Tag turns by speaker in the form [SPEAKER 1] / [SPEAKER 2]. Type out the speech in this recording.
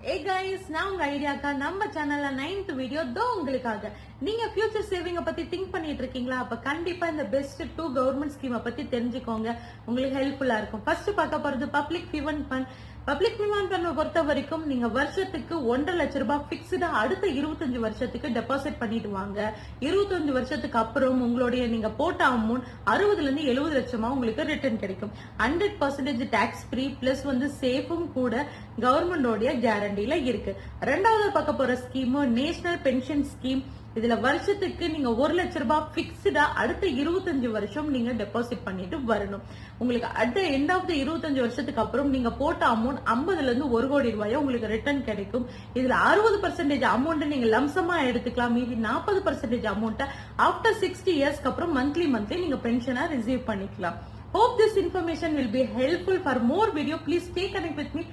[SPEAKER 1] Hey guys, நான் உங்க ஐடியாக்கா நம்ம சேனல்ல 9th வீடியோ தோ உங்களுக்காக. நீங்க ஃபியூச்சர் சேவிங்க பத்தி திங்க் பண்ணிட்டு இருக்கீங்களா? அப்ப கண்டிப்பா இந்த பெஸ்ட் 2 கவர்மெண்ட் ஸ்கீமை பத்தி தெரிஞ்சுக்கோங்க. உங்களுக்கு ஹெல்ப்ஃபுல்லா இருக்கும். ஃபர்ஸ்ட் பார்க்க போறது public prevent fund. Public prevent fund பொறுத்த வரைக்கும் நீங்க வருஷத்துக்கு 1.5 லட்சம் ரூபாய் பிக்ஸ்டா அடுத்த 25 வருஷத்துக்கு டெபாசிட் பண்ணிட்டு வாங்க. 25 வருஷத்துக்கு அப்புறம் உங்களுடைய நீங்க போட்ட அமௌண்ட் 60ல இருந்து 70 லட்சமா உங்களுக்கு ரிட்டர்ன் கிடைக்கும். 100% டாக்ஸ் ஃப்ரீ பிளஸ் சேஃபும் கூட கவர்மெண்டோட கேரண்டில இருக்கு. ரெண்டாவது பார்க்க போற ஸ்கீம் நேஷனல் பென்ஷன் ஸ்கீம். இதுல வருஷத்துக்கு நீங்க 1 லட்சம் ரூபாய் பிக்ஸ்டா அடுத்த 25 வருஷம் நீங்க டெபாசிட் பண்ணிட்டு வரணும். உங்களுக்கு at the end of the 25 வருஷத்துக்கு அப்புறம் நீங்க போட்ட அமௌண்ட் 50ல இருந்து 1 கோடி ரூபாய் உங்களுக்கு ரிட்டர்ன் கிடைக்கும். இதுல 60% அமௌண்ட் நீங்க லம்சமா எடுத்துக்கலாம். மீதி 40% அமௌண்ட் ஆஃப்டர் 60 இயர்ஸ்க்கு அப்புறம் மந்த்லி நீங்க பென்ஷனா ரிசீவ் பண்ணிக்கலாம். Hope this information will be helpful. For more video, please stay connected with me.